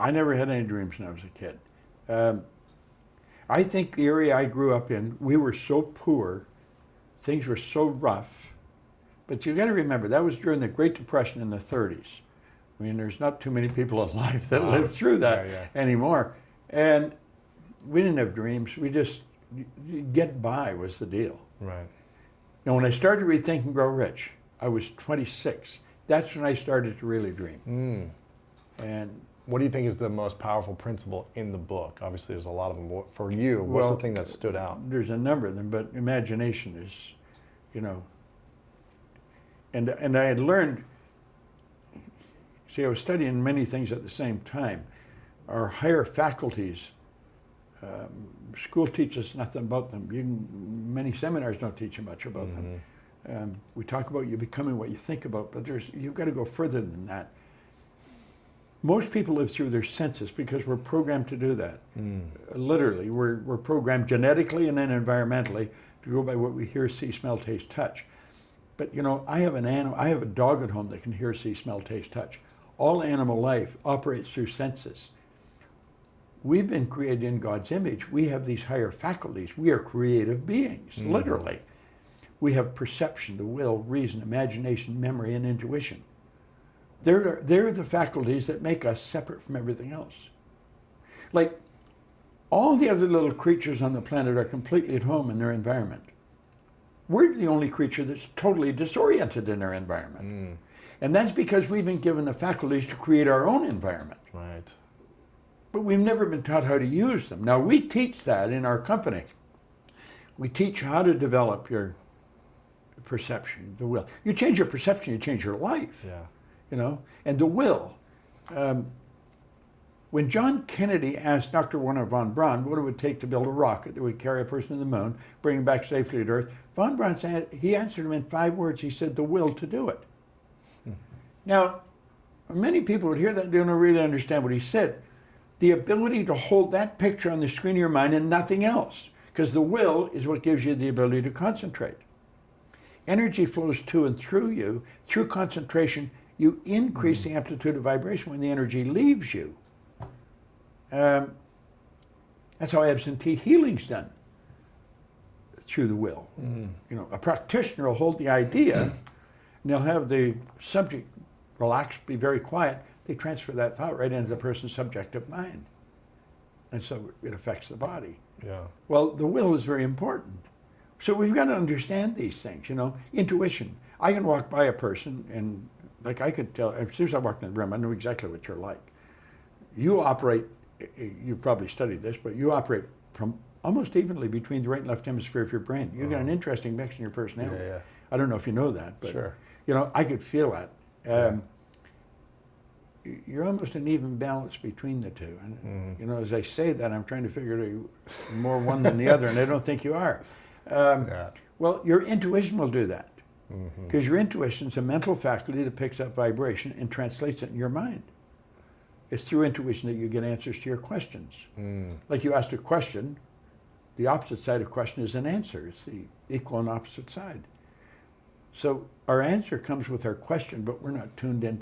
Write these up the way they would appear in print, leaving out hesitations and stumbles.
I never had any dreams when I was a kid. I think the area I grew up in, we were so poor, things were so rough. But you got to remember, that was during the Great Depression in the 30s. I mean, there's not too many people alive that lived through that anymore. And we didn't have dreams. We just, get by was the deal. Right. Now, when I started to read Think and Grow Rich, I was 26. That's when I started to really dream. And what do you think is the most powerful principle in the book? Obviously, there's a lot of them. For you, what's the thing that stood out? There's a number of them, but imagination is, and I had learned, see, I was studying many things at the same time. Our higher faculties, school teaches nothing about them. Many seminars don't teach you much about them. We talk about you becoming what you think about, but you've got to go further than that. Most people live through their senses because we're programmed to do that. Literally, we're programmed genetically and then environmentally to go by what we hear, see, smell, taste, touch. But I have a dog at home that can hear, see, smell, taste, touch. All animal life operates through senses. We've been created in God's image. We have these higher faculties. We are creative beings, literally. We have perception, the will, reason, imagination, memory, and intuition. They're the faculties that make us separate from everything else. Like, all the other little creatures on the planet are completely at home in their environment. We're the only creature that's totally disoriented in our environment. And that's because we've been given the faculties to create our own environment. Right. But we've never been taught how to use them. Now, we teach that in our company. We teach how to develop your perception, the will. You change your perception, you change your life. Yeah. And the will. When John Kennedy asked Dr. Werner von Braun what it would take to build a rocket that would carry a person to the moon, bring him back safely to Earth, von Braun said, he answered him in 5 words. He said, the will to do it. Now, many people would hear that and don't really understand what he said. The ability to hold that picture on the screen of your mind and nothing else, because the will is what gives you the ability to concentrate. Energy flows to and through you. Through concentration, you increase the amplitude of vibration when the energy leaves you. That's how absentee healing's done, through the will. A practitioner will hold the idea, and they'll have the subject relax, be very quiet. They transfer that thought right into the person's subjective mind. And so it affects the body. Yeah. Well, the will is very important. So we've got to understand these things, Intuition. I can walk by a person and, like, I could tell, as soon as I walked in the room, I knew exactly what you're like. You operate, you probably studied this, but you operate from almost evenly between the right and left hemisphere of your brain. You've got an interesting mix in your personality. Yeah. I don't know if you know that, but, sure. I could feel that. You're almost an even balance between the two. And, as I say that, I'm trying to figure out more one than the other, and I don't think you are. Well, your intuition will do that. Because your intuition is a mental faculty that picks up vibration and translates it in your mind. It's through intuition that you get answers to your questions. Like you asked a question, the opposite side of question is an answer. It's the equal and opposite side. So our answer comes with our question, but we're not tuned in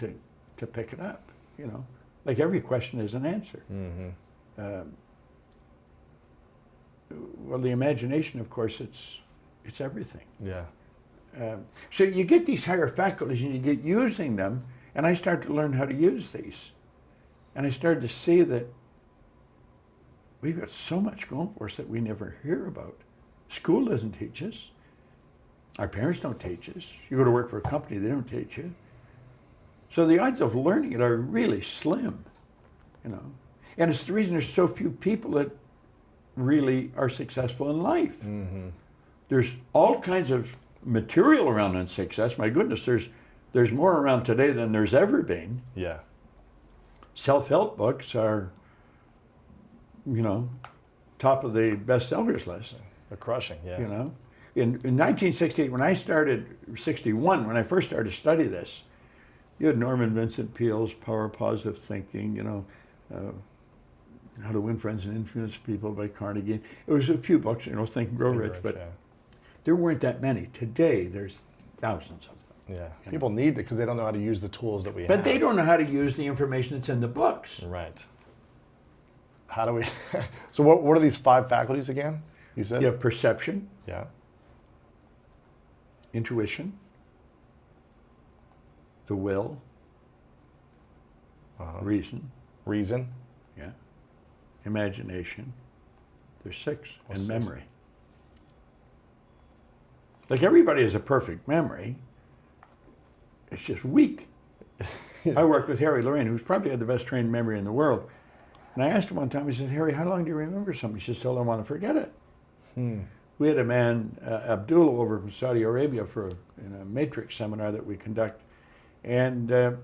to pick it up. Like every question is an answer. Well, the imagination, of course, it's everything. Yeah. So you get these higher faculties and you get using them, and I started to learn how to use these. And I started to see that we've got so much going for us that we never hear about. School doesn't teach us. Our parents don't teach us. You go to work for a company, they don't teach you. So the odds of learning it are really slim, And it's the reason there's so few people that really are successful in life. There's all kinds of material around in success. My goodness, there's more around today than there's ever been. Yeah. Self-help books are, top of the bestsellers list. They're crushing, yeah. In 1968, when I first started to study this, you had Norman Vincent Peale's Power of Positive Thinking, How to Win Friends and Influence People by Carnegie. It was a few books, Think and Grow Rich, but there weren't that many. Today, there's thousands of them. Yeah, people need it because they don't know how to use the tools that we have. But they don't know how to use the information that's in the books. Right. How do we? So what are these 5 faculties again? You said. You have perception, Yeah. intuition, the will, reason, Reason. yeah, imagination. There's 6, What's and 6? memory. Like everybody has a perfect memory. It's just weak. I worked with Harry Lorraine, who's probably had the best trained memory in the world. And I asked him one time, I said, Harry, how long do you remember something? He says, till I want to forget it. We had a man, Abdullah, over from Saudi Arabia for a matrix seminar that we conduct. And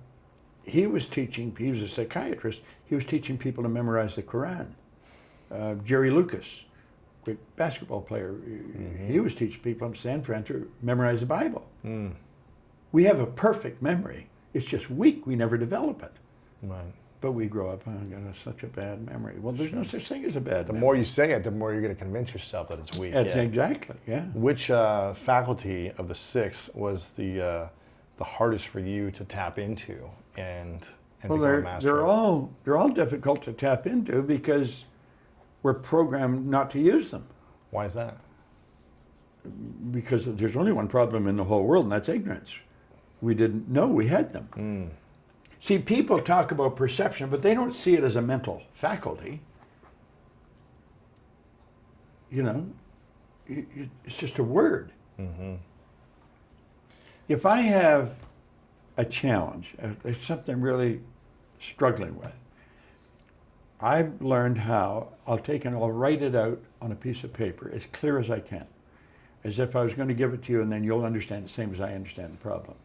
he was teaching, he was a psychiatrist, he was teaching people to memorize the Quran. Jerry Lucas, great basketball player, he was teaching people in San Fran to memorize the Bible. We have a perfect memory. It's just weak. We never develop it. Right. But we grow up, I've got such a bad memory. Well, there's no such thing as a bad The memory. more you say it, the more you're going to convince yourself that it's weak. That's exactly, yeah. Which faculty of the 6 was the hardest for you to tap into and Well, become a master they're of? all difficult to tap into because we're programmed not to use them. Why is that? Because there's only one problem in the whole world, and that's ignorance. We didn't know we had them. See, people talk about perception, but they don't see it as a mental faculty. You know, it's just a word. If I have a challenge, if something I'm really struggling with, I've learned how I'll take and I'll write it out on a piece of paper as clear as I can, as if I was going to give it to you and then you'll understand the same as I understand the problem.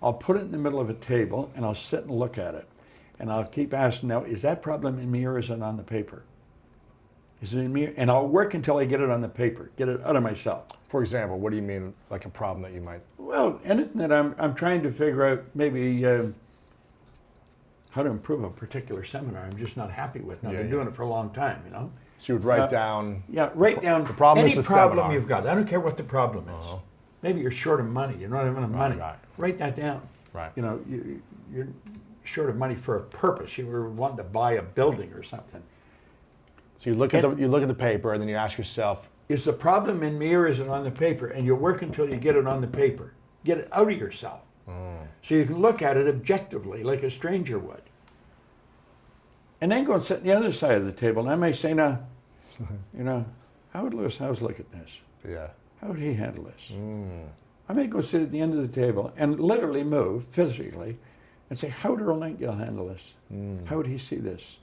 I'll put it in the middle of a table and I'll sit and look at it. And I'll keep asking, now, is that problem in me or is it on the paper? Is it in me? And I'll work until I get it on the paper, get it out of myself. For example, what do you mean, like a problem that you might? Well, anything that I'm trying to figure out, maybe how to improve a particular seminar I'm just not happy with. Now, I've been doing it for a long time, you know. So you would write down. Yeah, write down the problem any is the problem seminar. you've got. I don't care what the problem is. Maybe you're short of money. You're not having enough money. Right. Write that down. Right. You know, you're short of money for a purpose. You were wanting to buy a building or something. So you look at the paper and then you ask yourself, Is the problem in me or is it on the paper? And you work until you get it on the paper. Get it out of yourself. So you can look at it objectively like a stranger would. And then go and sit on the other side of the table. And I may say, now, you know, how would Lewis Howes look at this? yeah, How would he handle this? I may go sit at the end of the table and literally move physically and say, how would Earl Nightingale handle this? How would he see this?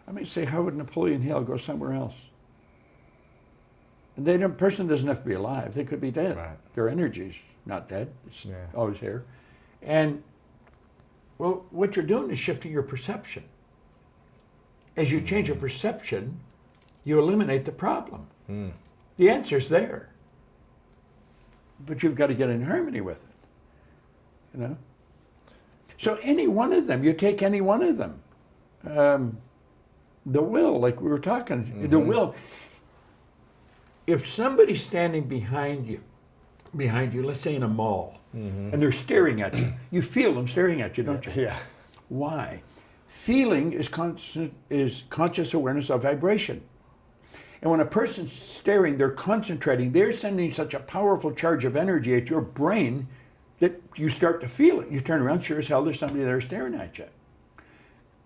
I may say, how would Napoleon Hill go somewhere else? And the person doesn't have to be alive. They could be dead. Right. Their energy's not dead. It's Yeah. always here. And, well, what you're doing is shifting your perception. As you change your perception, you eliminate the problem. The answer's there. But you've got to get in harmony with it. You know? So any one of them, you take any one of them. The will, like we were talking, the will. If somebody's standing behind you, let's say in a mall, and they're staring at you, you feel them staring at you, don't you? yeah, Why? Feeling is conscious awareness of vibration. And when a person's staring, they're concentrating, they're sending such a powerful charge of energy at your brain that you start to feel it. You turn around, sure as hell, there's somebody there staring at you.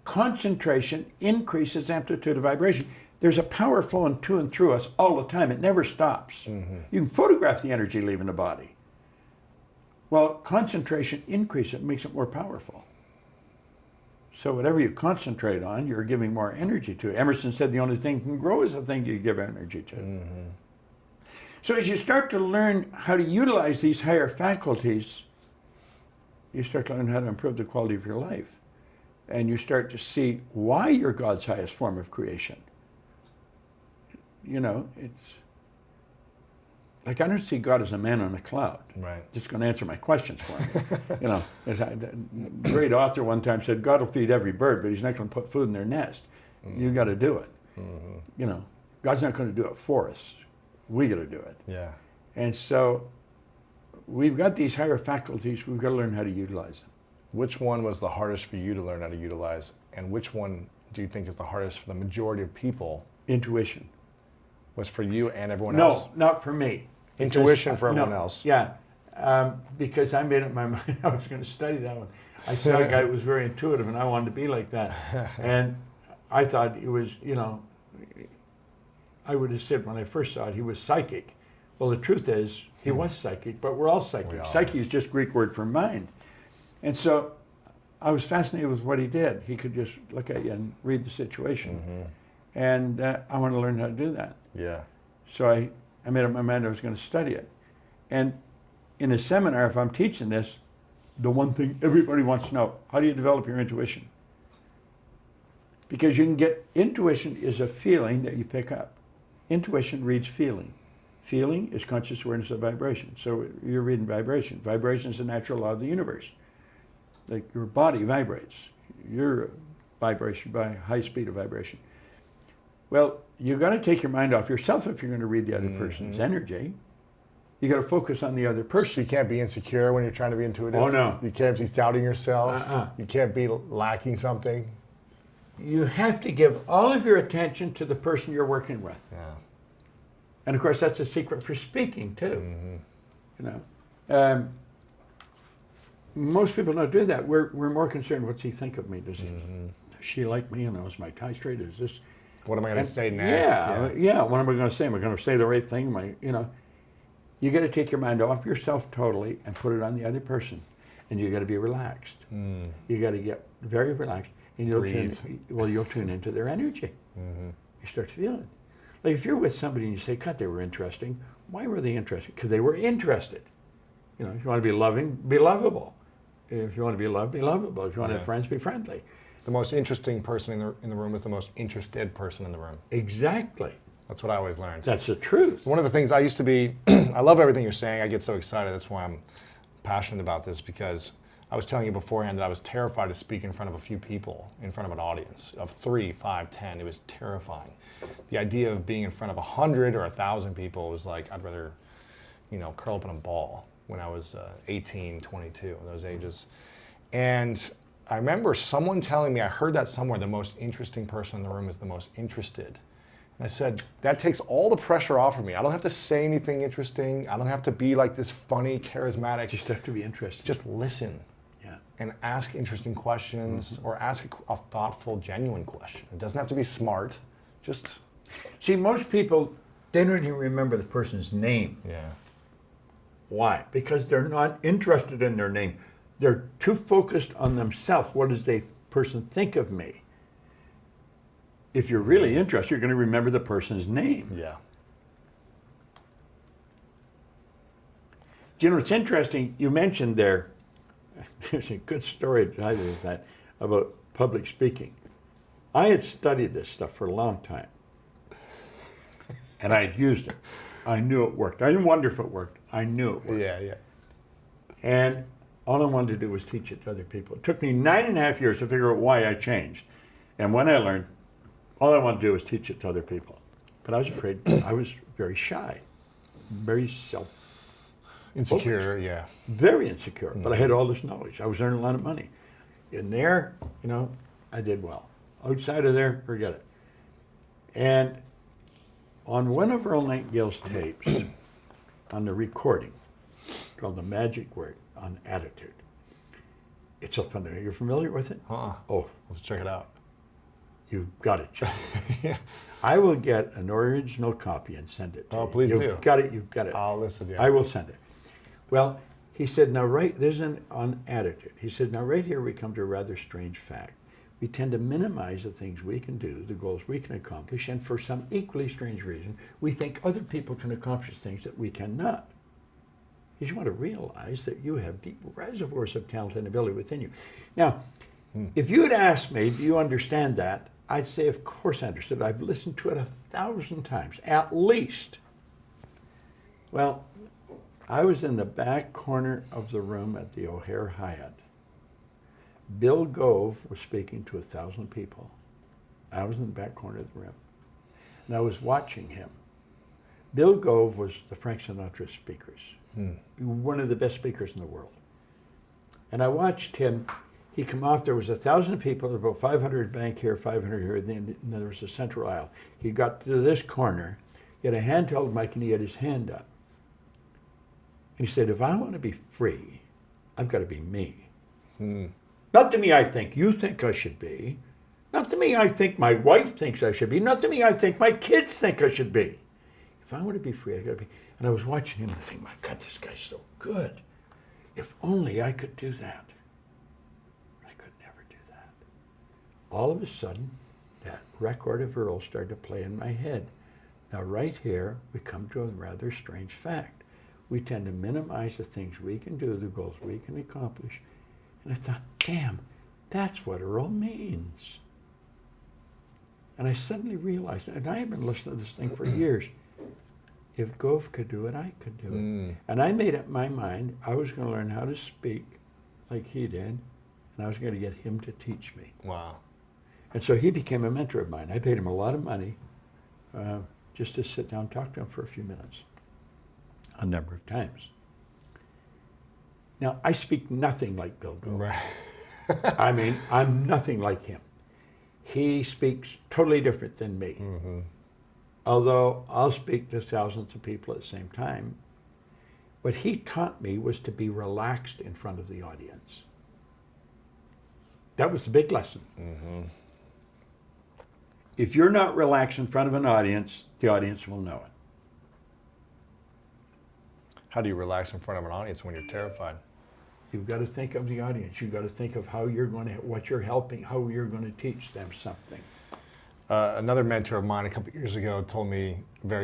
Concentration increases amplitude of vibration. There's a power flowing to and through us all the time. It never stops. You can photograph the energy leaving the body. Well, concentration increases it, makes it more powerful. So whatever you concentrate on, you're giving more energy to. Emerson said the only thing can grow is the thing you give energy to. So as you start to learn how to utilize these higher faculties, you start to learn how to improve the quality of your life. And you start to see why you're God's highest form of creation. You know, it's like I don't see God as a man on a cloud. right. Just going to answer my questions for me. You know, as a great author one time said, God will feed every bird, but he's not going to put food in their nest. You got to do it. You know, God's not going to do it for us. We got to do it. Yeah. And so we've got these higher faculties. We've got to learn how to utilize them. Which one was the hardest for you to learn how to utilize, and which one do you think is the hardest for the majority of people? Intuition. Was for you and everyone else? No, not for me. Intuition for everyone No, else. Yeah, because I made up my mind I was going to study that one. I saw a guy that was very intuitive, and I wanted to be like that. And I thought it was, I would have said when I first saw it, he was psychic. Well, the truth is, he was psychic, but we're all psychic. We are. Psyche is just Greek word for mind. And so I was fascinated with what he did. He could just look at you and read the situation. And I want to learn how to do that. Yeah. So I made up my mind I was going to study it. And in a seminar, if I'm teaching this, the one thing everybody wants to know, how do you develop your intuition? Because you can get, intuition is a feeling that you pick up. Intuition reads feeling. Feeling is conscious awareness of vibration. So you're reading vibration. Vibration is a natural law of the universe. Like your body vibrates. You're a vibration by high speed of vibration. Well, you've got to take your mind off yourself if you're going to read the other person's energy. You got to focus on the other So person. you can't be insecure when you're trying to be intuitive? Oh, no. You can't be doubting yourself? You can't be lacking something? You have to give all of your attention to the person you're working with. Yeah. And of course, that's a secret for speaking too. Most people don't do that. We're more concerned, what's he think of me? Does she like me? And is my tie straight? Is this? What am I going to say next? Yeah. What am I going to say? Am I going to say the right thing? You got to take your mind off yourself totally and put it on the other person, and you got to be relaxed. You got to get very relaxed, and you'll tune into their energy. You start to feel it. Like if you're with somebody and you say, God, they were interesting. Why were they interested? Because they were interested. If you want to be loving, be lovable. If you want to be loved, be lovable. If you want to have friends, be friendly. The most interesting person in the room is the most interested person in the room. Exactly. That's what I always learned. That's the truth. One of the things I used to be, I love everything you're saying. I get so excited. That's why I'm passionate about this, because I was telling you beforehand that I was terrified to speak in front of a few people, in front of an audience of 3, 5, 10. It was terrifying. The idea of being in front of 100 or 1,000 people was like, I'd rather, curl up in a ball when I was 18, 22, in those ages. And I remember someone telling me, I heard that somewhere, the most interesting person in the room is the most interested. And I said, that takes all the pressure off of me. I don't have to say anything interesting. I don't have to be like this funny, charismatic. Just have to be interested. Just listen. Yeah. And ask interesting questions or ask a thoughtful, genuine question. It doesn't have to be smart. Just. See, most people, they don't even remember the person's name. Yeah. Why? Because they're not interested in their name. They're too focused on themselves. What does the person think of me? If you're really interested, you're going to remember the person's name. Yeah. Do you know, it's interesting, you mentioned there, there's a good story about public speaking. I had studied this stuff for a long time, and I had used it. I knew it worked. I didn't wonder if it worked. I knew it worked. Yeah. And all I wanted to do was teach it to other people. It took me 9.5 years to figure out why I changed. And when I learned, all I wanted to do was teach it to other people. But I was afraid. I was very shy, very Insecure, yeah. very insecure. But I had all this knowledge. I was earning a lot of money. In there, I did well. Outside of there, forget it. And on one of Earl Nightingale's tapes, on the recording, called The Magic Word on Attitude. It's so fun. You're familiar with it? Oh, Let's check it out. you've got it, John. Yeah. I will get an original copy and send it to you. Please do. You've got it. I'll listen, yeah. I will send it. Well, he said, now there's on attitude. He said, now right here we come to a rather strange fact. We tend to minimize the things we can do, the goals we can accomplish, and for some equally strange reason, we think other people can accomplish things that we cannot. You want to realize that you have deep reservoirs of talent and ability within you. Now, if you had asked me, do you understand that? I'd say, of course I understood. I've listened to it 1,000 times, at least. Well, I was in the back corner of the room at the O'Hare Hyatt. Bill Gove was speaking to 1,000 people. I was in the back corner of the room, and I was watching him. Bill Gove was the Frank Sinatra speakers, one of the best speakers in the world. And I watched him. He come off, there was 1,000 people, there were about 500 bank here, 500 here, then there was a central aisle. He got to this corner, he had a handheld mic and he had his hand up. And he said, if I want to be free, I've got to be me. Not to me I think you think I should be. Not to me I think my wife thinks I should be. Not to me I think my kids think I should be. If I want to be free, I got to be. And I was watching him and I think, my God, this guy's so good. If only I could do that. I could never do that. All of a sudden, that record of Earl started to play in my head. Now right here, we come to a rather strange fact. We tend to minimize the things we can do, the goals we can accomplish. And I thought, damn, that's what Earl means. And I suddenly realized, and I had been listening to this thing for years, if Gove could do it, I could do it. And I made up my mind, I was going to learn how to speak like he did, and I was going to get him to teach me. Wow. And so he became a mentor of mine. I paid him a lot of money just to sit down and talk to him for a few minutes, a number of times. Now, I speak nothing like Bill Gove. Right. I mean, I'm nothing like him. He speaks totally different than me. Although I'll speak to thousands of people at the same time. What he taught me was to be relaxed in front of the audience. That was the big lesson. If you're not relaxed in front of an audience, the audience will know it. How do you relax in front of an audience when you're terrified? You've got to think of the audience. You've got to think of how you're going to, what you're helping, how you're going to teach them something. Another mentor of mine a couple years ago told me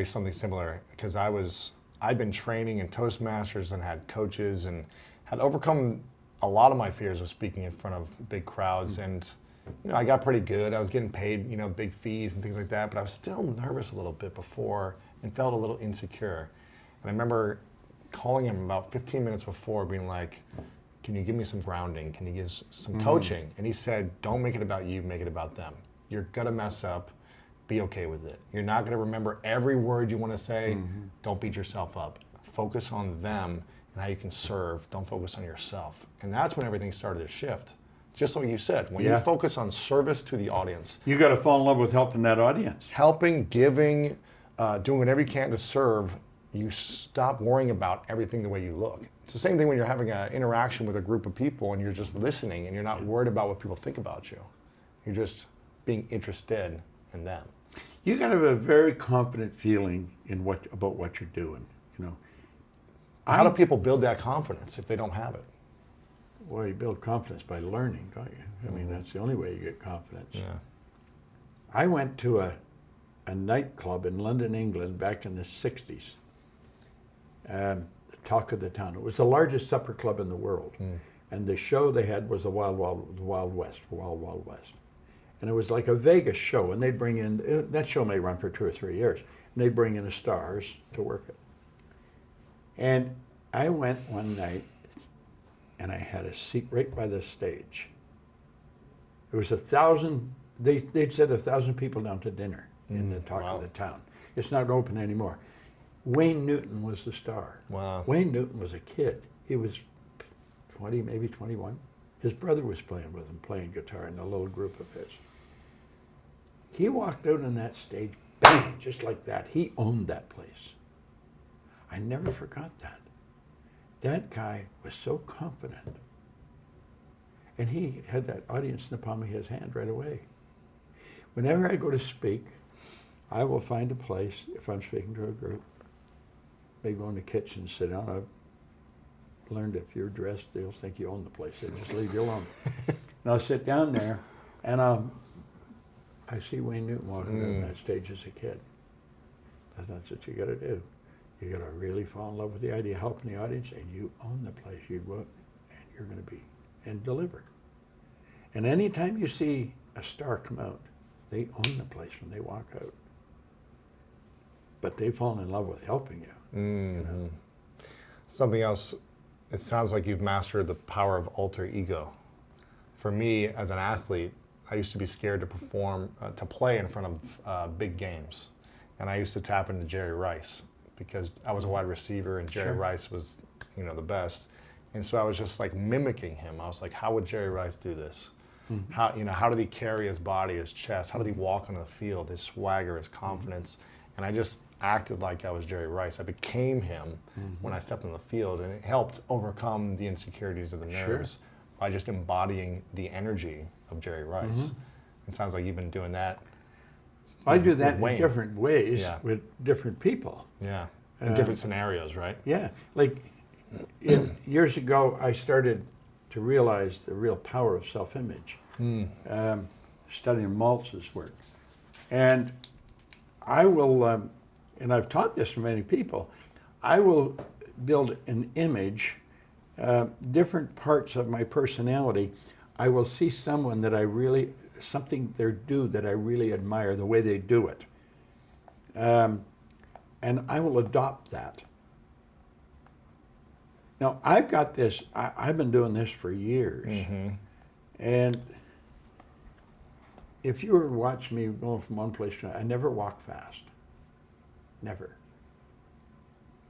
something similar, because I'd been training in Toastmasters and had coaches and had overcome a lot of my fears of speaking in front of big crowds. And I got pretty good. I was getting paid, big fees and things like that, but I was still nervous a little bit before and felt a little insecure. And I remember calling him about 15 minutes before, being like, can you give me some grounding? Can you give some coaching? And he said, don't make it about you, make it about them. You're gonna mess up, be okay with it. You're not gonna remember every word you wanna say. Don't beat yourself up. Focus on them and how you can serve. Don't focus on yourself. And that's when everything started to shift. Just like you said, when you focus on service to the audience. You got to fall in love with helping that audience. Helping, giving, doing whatever you can to serve, you stop worrying about everything the way you look. It's the same thing when you're having an interaction with a group of people and you're just listening and you're not worried about what people think about you. You're just being interested in them. You got to have a very confident feeling in about what you're doing. How do people build that confidence if they don't have it? Well, you build confidence by learning, don't you? I mean, that's the only way you get confidence. Yeah. I went to a nightclub in London, England, back in the 60s. The talk of the town. It was the largest supper club in the world. And the show they had was the Wild West. And it was like a Vegas show. And they'd bring in, that show may run for 2 or 3 years. And they'd bring in the stars to work it. And I went one night and I had a seat right by the stage. There was 1,000, they'd set 1,000 people down to dinner in the talk of the town. It's not open anymore. Wayne Newton was the star. Wow. Wayne Newton was a kid. He was 20, maybe 21. His brother was playing with him, playing guitar in a little group of his. He walked out on that stage, bang, just like that. He owned that place. I never forgot that. That guy was so confident. And he had that audience in the palm of his hand right away. Whenever I go to speak, I will find a place, if I'm speaking to a group, they go in the kitchen, sit down. I've learned if you're dressed, they'll think you own the place. They just leave you alone. And I'll sit down there, and I see Wayne Newton walking on that stage as a kid. That's what you got to do. You got to really fall in love with the idea of helping the audience, and you own the place. You go, and you're going to be and deliver. And anytime you see a star come out, they own the place when they walk out. But they've fallen in love with helping you. Something else, it sounds like you've mastered the power of alter ego. For me, as an athlete, I used to be scared to perform, to play in front of big games. And I used to tap into Jerry Rice because I was a wide receiver and Jerry Rice was, the best. And so I was just like mimicking him. I was like, how would Jerry Rice do this? How, you know, how did he carry his body, his chest? How did he walk on the field, his swagger, his confidence? And I just acted like I was Jerry Rice. I became him when I stepped on the field, and it helped overcome the insecurities of the nerves by just embodying the energy of Jerry Rice. It sounds like you've been doing that. I do that in Wayne. different ways with different people. Yeah, in different scenarios, right? Yeah, like years ago, I started to realize the real power of self-image, studying Maltz's work. And I will, and I've taught this to many people, I will build an image, different parts of my personality. I will see someone that I really, something they do that I really admire, the way they do it. And I will adopt that. Now, I've got this, I've been doing this for years. And if you were to watch me going from one place to another, I never walk fast. Never.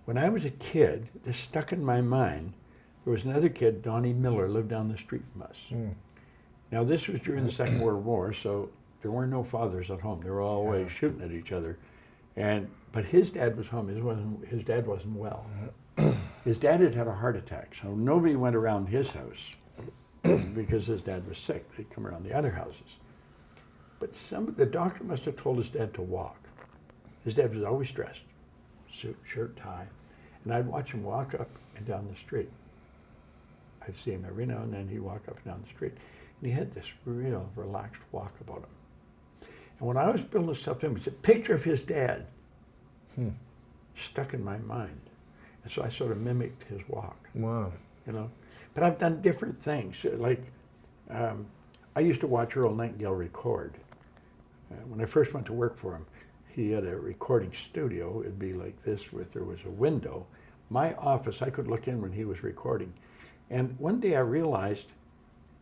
When I was a kid, this stuck in my mind. There was another kid, Donnie Miller, lived down the street from us. Now, this was during the Second World War, so there were no fathers at home. They were all always shooting at each other. But his dad was home. His dad wasn't well. His dad had had a heart attack, so nobody went around his house because his dad was sick. They'd come around the other houses. But the doctor must have told his dad to walk. His dad was always dressed, suit, shirt, tie. And I'd watch him walk up and down the street. I'd see him every now and then. He'd walk up and down the street. And he had this real relaxed walk about him. And when I was building self-image, a picture of his dad stuck in my mind. And so I sort of mimicked his walk. Wow. You know, but I've done different things. Like, I used to watch Earl Nightingale record. When I first went to work for him, he had a recording studio. It'd be like this, there was a window. My office, I could look in when he was recording. And one day I realized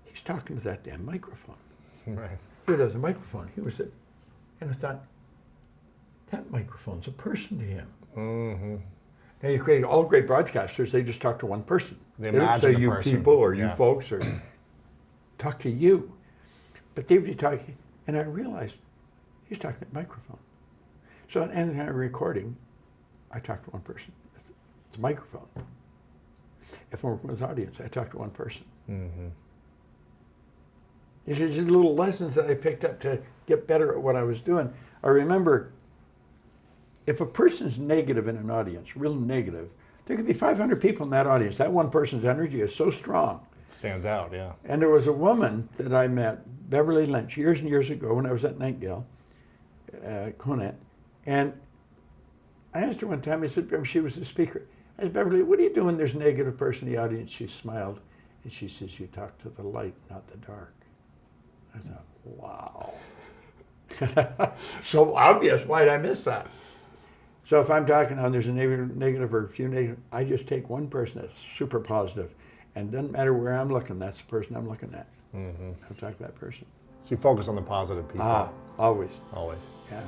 he's talking to that damn microphone. Right. He does a microphone. And I thought, that microphone's a person to him. Now, you create all great broadcasters, they just talk to one person. They don't imagine say the you person. people or you folks or talk to you. But they'd be talking, and I realized he's talking to the microphone. So in a recording, I talk to one person. It's a microphone. If I'm working with an audience, I talk to one person. These are just little lessons that I picked up to get better at what I was doing. I remember, if a person's negative in an audience, real negative, there could be 500 people in that audience. That one person's energy is so strong. Stands out, yeah. And there was a woman that I met, Beverly Lynch, years and years ago when I was at Nightingale, Conant. And I asked her one time, I said, she was the speaker. I said, Beverly, what are you doing? There's a negative person in the audience. She smiled. And she says, you talk to the light, not the dark. I thought, wow. So obvious. Why did I miss that? So if I'm talking on there's a negative or a few negative, I just take one person that's super positive, and it doesn't matter where I'm looking, that's the person I'm looking at. I'll talk to that person. So you focus on the positive people. Always. Always. Yeah.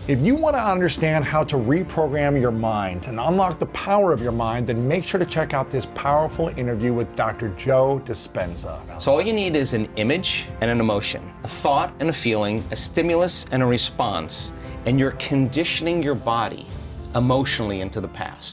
If you want to understand how to reprogram your mind and unlock the power of your mind, then make sure to check out this powerful interview with Dr. Joe Dispenza. So all you need is an image and an emotion, a thought and a feeling, a stimulus and a response, and you're conditioning your body emotionally into the past.